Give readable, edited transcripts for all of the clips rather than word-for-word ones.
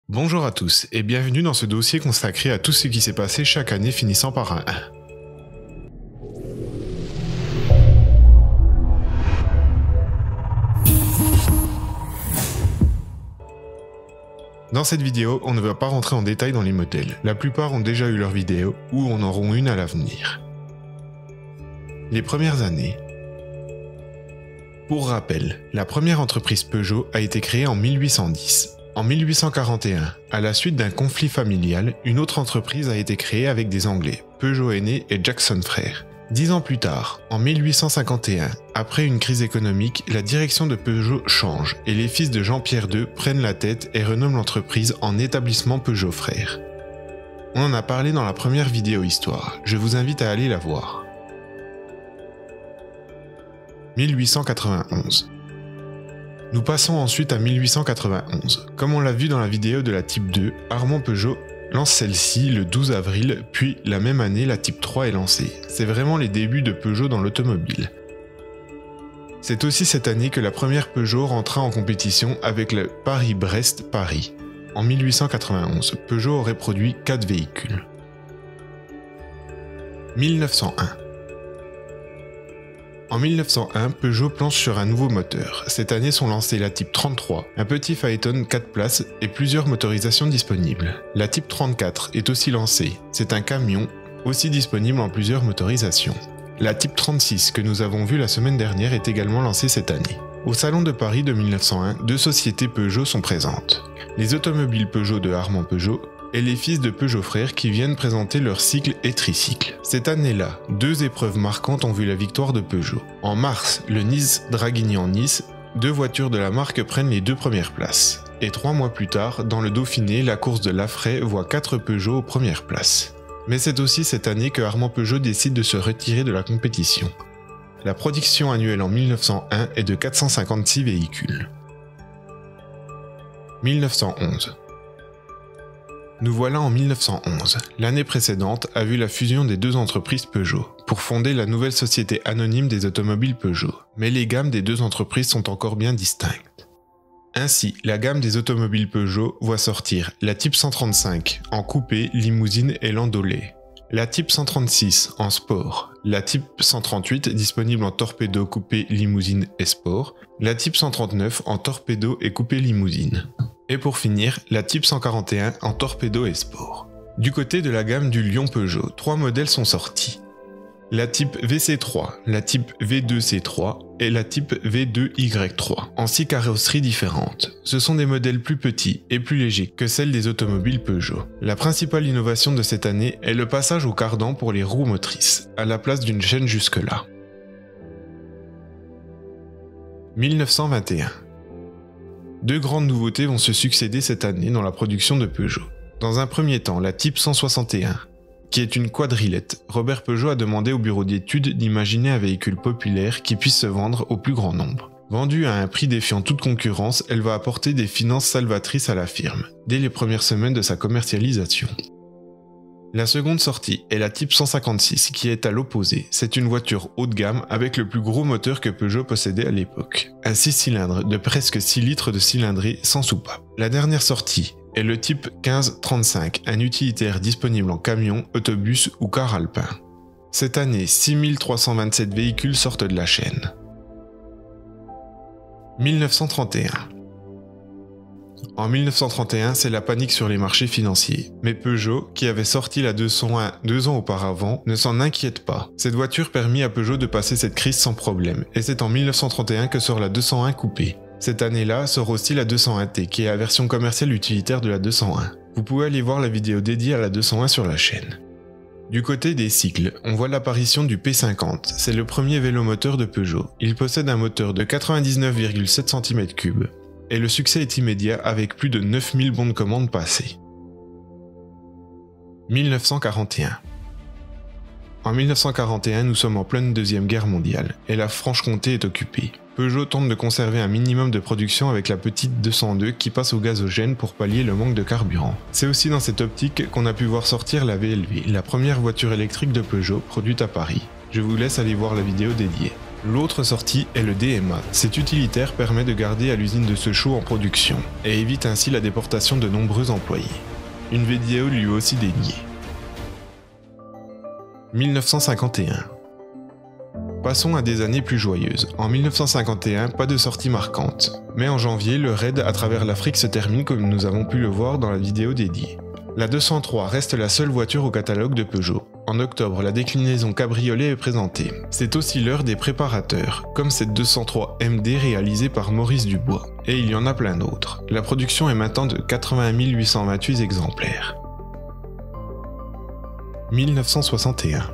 Bonjour à tous et bienvenue dans ce dossier consacré à tout ce qui s'est passé chaque année finissant par un 1. Dans cette vidéo, on ne va pas rentrer en détail dans les modèles, la plupart ont déjà eu leur vidéo ou en auront une à l'avenir. Les premières années. Pour rappel, la première entreprise Peugeot a été créée en 1810. En 1841, à la suite d'un conflit familial, une autre entreprise a été créée avec des Anglais, Peugeot aîné et Jackson frères. 10 ans plus tard, en 1851, après une crise économique, la direction de Peugeot change et les fils de Jean-Pierre II prennent la tête et renomment l'entreprise en établissement Peugeot frères. On en a parlé dans la première vidéo histoire, je vous invite à aller la voir. 1891. Nous passons ensuite à 1891. Comme on l'a vu dans la vidéo de la Type 2, Armand Peugeot lance celle-ci le 12 avril, puis la même année la Type 3 est lancée. C'est vraiment les débuts de Peugeot dans l'automobile. C'est aussi cette année que la première Peugeot rentra en compétition avec le Paris-Brest-Paris. En 1891, Peugeot aurait produit 4 véhicules. 1901. En 1901, Peugeot planche sur un nouveau moteur. Cette année sont lancés la Type 33, un petit phaéton 4 places et plusieurs motorisations disponibles. La Type 34 est aussi lancée. C'est un camion, aussi disponible en plusieurs motorisations. La Type 36 que nous avons vue la semaine dernière est également lancée cette année. Au Salon de Paris de 1901, deux sociétés Peugeot sont présentes. Les automobiles Peugeot de Armand Peugeot et les fils de Peugeot frères qui viennent présenter leur cycle et tricycle. Cette année-là, deux épreuves marquantes ont vu la victoire de Peugeot. En mars, le Nice-Draguignan-Nice, deux voitures de la marque prennent les 2 premières places. Et 3 mois plus tard, dans le Dauphiné, la course de Laffrey voit 4 Peugeot aux premières places. Mais c'est aussi cette année que Armand Peugeot décide de se retirer de la compétition. La production annuelle en 1901 est de 456 véhicules. 1911. Nous voilà en 1911. L'année précédente a vu la fusion des deux entreprises Peugeot pour fonder la nouvelle société anonyme des automobiles Peugeot. Mais les gammes des deux entreprises sont encore bien distinctes. Ainsi, la gamme des automobiles Peugeot voit sortir la Type 135 en coupé, limousine et landaulet, la Type 136 en sport, la Type 138 disponible en torpedo, coupé, limousine et sport, la Type 139 en torpedo et coupé limousine. Et pour finir, la Type 141 en torpedo et sport. Du côté de la gamme du Lion Peugeot, 3 modèles sont sortis. La Type VC3, la Type V2C3 et la Type V2Y3, en 6 carrosseries différentes. Ce sont des modèles plus petits et plus légers que celles des automobiles Peugeot. La principale innovation de cette année est le passage au cardan pour les roues motrices, à la place d'une chaîne jusque-là. 1921. Deux grandes nouveautés vont se succéder cette année dans la production de Peugeot. Dans un premier temps, la Type 161, qui est une quadrillette. Robert Peugeot a demandé au bureau d'études d'imaginer un véhicule populaire qui puisse se vendre au plus grand nombre. Vendue à un prix défiant toute concurrence, elle va apporter des finances salvatrices à la firme, dès les premières semaines de sa commercialisation. La seconde sortie est la Type 156 qui est à l'opposé. C'est une voiture haut de gamme avec le plus gros moteur que Peugeot possédait à l'époque. Un 6 cylindres de presque 6 litres de cylindrée sans soupape. La dernière sortie est le Type 1535, un utilitaire disponible en camion, autobus ou car alpin. Cette année, 6327 véhicules sortent de la chaîne. 1931. En 1931, c'est la panique sur les marchés financiers. Mais Peugeot, qui avait sorti la 201 2 ans auparavant, ne s'en inquiète pas. Cette voiture permit à Peugeot de passer cette crise sans problème, et c'est en 1931 que sort la 201 coupé. Cette année-là sort aussi la 201T, qui est la version commerciale utilitaire de la 201. Vous pouvez aller voir la vidéo dédiée à la 201 sur la chaîne. Du côté des cycles, on voit l'apparition du P50, c'est le premier vélomoteur de Peugeot. Il possède un moteur de 99,7 cm3. Et le succès est immédiat avec plus de 9000 bons de commande passés. 1941. En 1941, nous sommes en pleine Deuxième Guerre mondiale, et la Franche-Comté est occupée. Peugeot tente de conserver un minimum de production avec la petite 202 qui passe au gazogène pour pallier le manque de carburant. C'est aussi dans cette optique qu'on a pu voir sortir la VLV, la première voiture électrique de Peugeot produite à Paris. Je vous laisse aller voir la vidéo dédiée. L'autre sortie est le DMA. Cet utilitaire permet de garder à l'usine de Sochaux en production et évite ainsi la déportation de nombreux employés. Une vidéo lui aussi dédiée. 1951. Passons à des années plus joyeuses. En 1951, pas de sortie marquante. Mais en janvier, le raid à travers l'Afrique se termine comme nous avons pu le voir dans la vidéo dédiée. La 203 reste la seule voiture au catalogue de Peugeot. En octobre, la déclinaison cabriolet est présentée. C'est aussi l'heure des préparateurs, comme cette 203 MD réalisée par Maurice Dubois. Et il y en a plein d'autres. La production est maintenant de 80 828 exemplaires. 1961.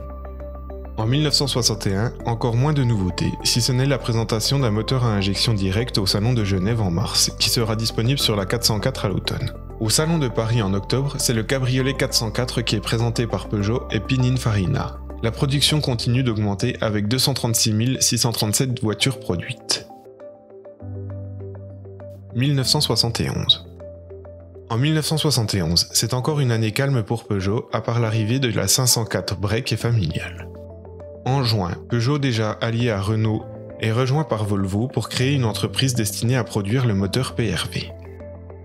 En 1961, encore moins de nouveautés, si ce n'est la présentation d'un moteur à injection directe au Salon de Genève en mars, qui sera disponible sur la 404 à l'automne. Au Salon de Paris en octobre, c'est le cabriolet 404 qui est présenté par Peugeot et Pininfarina. La production continue d'augmenter avec 236 637 voitures produites. 1971. En 1971, c'est encore une année calme pour Peugeot, à part l'arrivée de la 504 break et familiale. En juin, Peugeot, déjà allié à Renault, est rejoint par Volvo pour créer une entreprise destinée à produire le moteur PRV.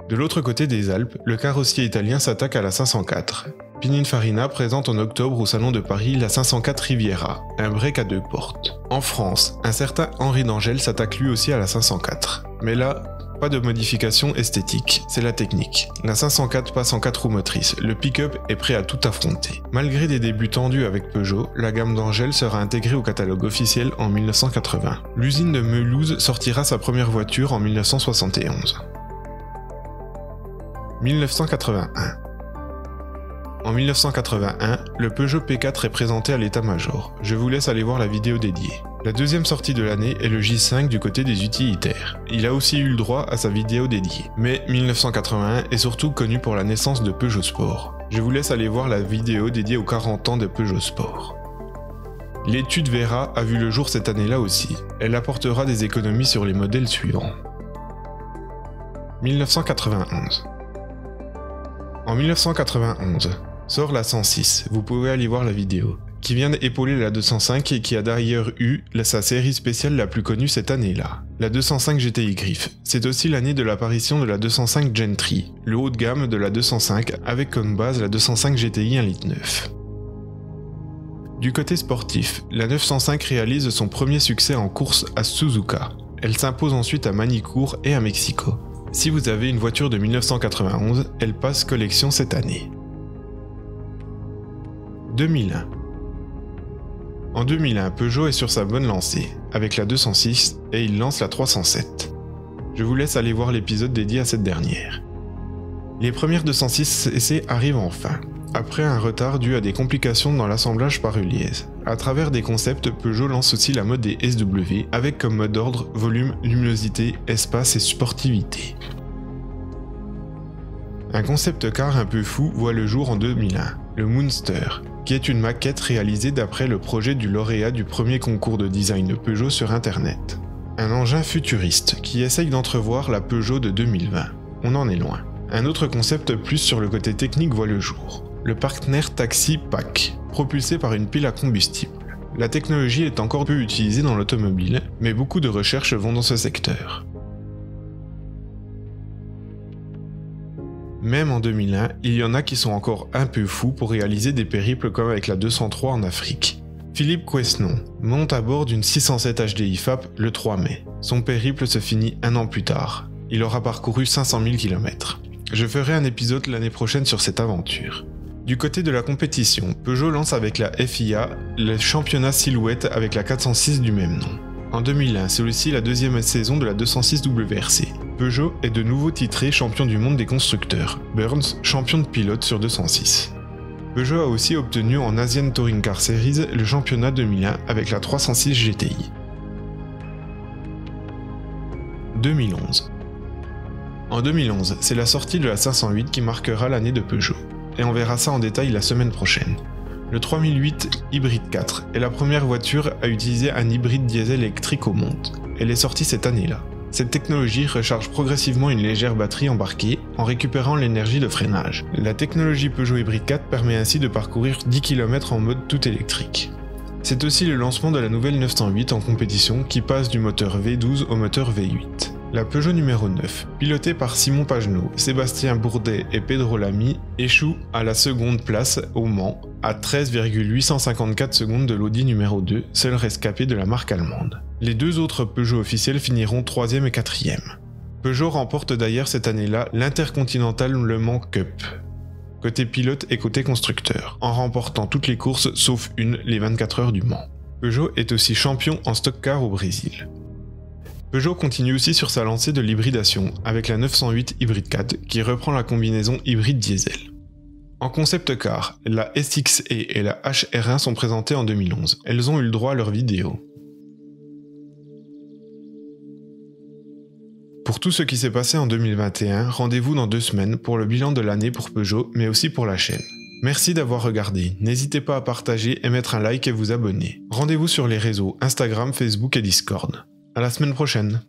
De l'autre côté des Alpes, le carrossier italien s'attaque à la 504. Pininfarina présente en octobre au Salon de Paris la 504 Riviera, un break à 2 portes. En France, un certain Henri d'Angel s'attaque lui aussi à la 504. Mais là, pas de modification esthétique, c'est la technique. La 504 passe en 4 roues motrices, le pick-up est prêt à tout affronter. Malgré des débuts tendus avec Peugeot, la gamme d'Angel sera intégrée au catalogue officiel en 1980. L'usine de Melouse sortira sa première voiture en 1971. 1981. En 1981, le Peugeot P4 est présenté à l'état-major. Je vous laisse aller voir la vidéo dédiée. La deuxième sortie de l'année est le J5 du côté des utilitaires. Il a aussi eu le droit à sa vidéo dédiée. Mais 1981 est surtout connu pour la naissance de Peugeot Sport. Je vous laisse aller voir la vidéo dédiée aux 40 ans de Peugeot Sport. L'étude Vera a vu le jour cette année-là aussi. Elle apportera des économies sur les modèles suivants. 1991. En 1991, sort la 106, vous pouvez aller voir la vidéo, qui vient d'épauler la 205 et qui a d'ailleurs eu sa série spéciale la plus connue cette année-là, la 205 GTI Griff. C'est aussi l'année de l'apparition de la 205 Gentry, le haut de gamme de la 205 avec comme base la 205 GTI 1,9 litre. Du côté sportif, la 905 réalise son premier succès en course à Suzuka. Elle s'impose ensuite à Manicourt et à Mexico. Si vous avez une voiture de 1991, elle passe collection cette année. 2001. En 2001, Peugeot est sur sa bonne lancée, avec la 206, et il lance la 307. Je vous laisse aller voir l'épisode dédié à cette dernière. Les premières 206 essais arrivent enfin, après un retard dû à des complications dans l'assemblage par Uliez. À travers des concepts, Peugeot lance aussi la mode des SW, avec comme mode d'ordre volume, luminosité, espace et sportivité. Un concept car un peu fou voit le jour en 2001, le Moonster, qui est une maquette réalisée d'après le projet du lauréat du premier concours de design de Peugeot sur internet. Un engin futuriste qui essaye d'entrevoir la Peugeot de 2020. On en est loin. Un autre concept plus sur le côté technique voit le jour. Le Partner Taxi Pack, propulsé par une pile à combustible. La technologie est encore peu utilisée dans l'automobile, mais beaucoup de recherches vont dans ce secteur. Même en 2001, il y en a qui sont encore un peu fous pour réaliser des périples comme avec la 203 en Afrique. Philippe Quesnon monte à bord d'une 607 HDI FAP le 3 mai. Son périple se finit un an plus tard. Il aura parcouru 500 000 km. Je ferai un épisode l'année prochaine sur cette aventure. Du côté de la compétition, Peugeot lance avec la FIA le championnat silhouette avec la 406 du même nom. En 2001, c'est aussi la deuxième saison de la 206 WRC. Peugeot est de nouveau titré champion du monde des constructeurs, Burns champion de pilote sur 206. Peugeot a aussi obtenu en Asian Touring Car Series le championnat 2001 avec la 306 GTI. 2011. En 2011, c'est la sortie de la 508 qui marquera l'année de Peugeot. Et on verra ça en détail la semaine prochaine. Le 3008 Hybrid 4 est la première voiture à utiliser un hybride diesel électrique au monde. Elle est sortie cette année-là. Cette technologie recharge progressivement une légère batterie embarquée en récupérant l'énergie de freinage. La technologie Peugeot Hybrid 4 permet ainsi de parcourir 10 km en mode tout électrique. C'est aussi le lancement de la nouvelle 908 en compétition qui passe du moteur V12 au moteur V8. La Peugeot numéro 9, pilotée par Simon Pagenaud, Sébastien Bourdet et Pedro Lamy, échoue à la seconde place au Mans, à 13,854 secondes de l'Audi numéro 2, seul rescapé de la marque allemande. Les deux autres Peugeot officiels finiront 3e et 4e. Peugeot remporte d'ailleurs cette année-là l'Intercontinental Le Mans Cup, côté pilote et côté constructeur, en remportant toutes les courses sauf une, les 24 heures du Mans. Peugeot est aussi champion en stock car au Brésil. Peugeot continue aussi sur sa lancée de l'hybridation avec la 908 Hybrid 4 qui reprend la combinaison hybride diesel. En concept car, la SXE et la HR1 sont présentées en 2011. Elles ont eu le droit à leur vidéo. Pour tout ce qui s'est passé en 2021, rendez-vous dans 2 semaines pour le bilan de l'année pour Peugeot, mais aussi pour la chaîne. Merci d'avoir regardé, n'hésitez pas à partager et mettre un like et vous abonner. Rendez-vous sur les réseaux Instagram, Facebook et Discord. À la semaine prochaine.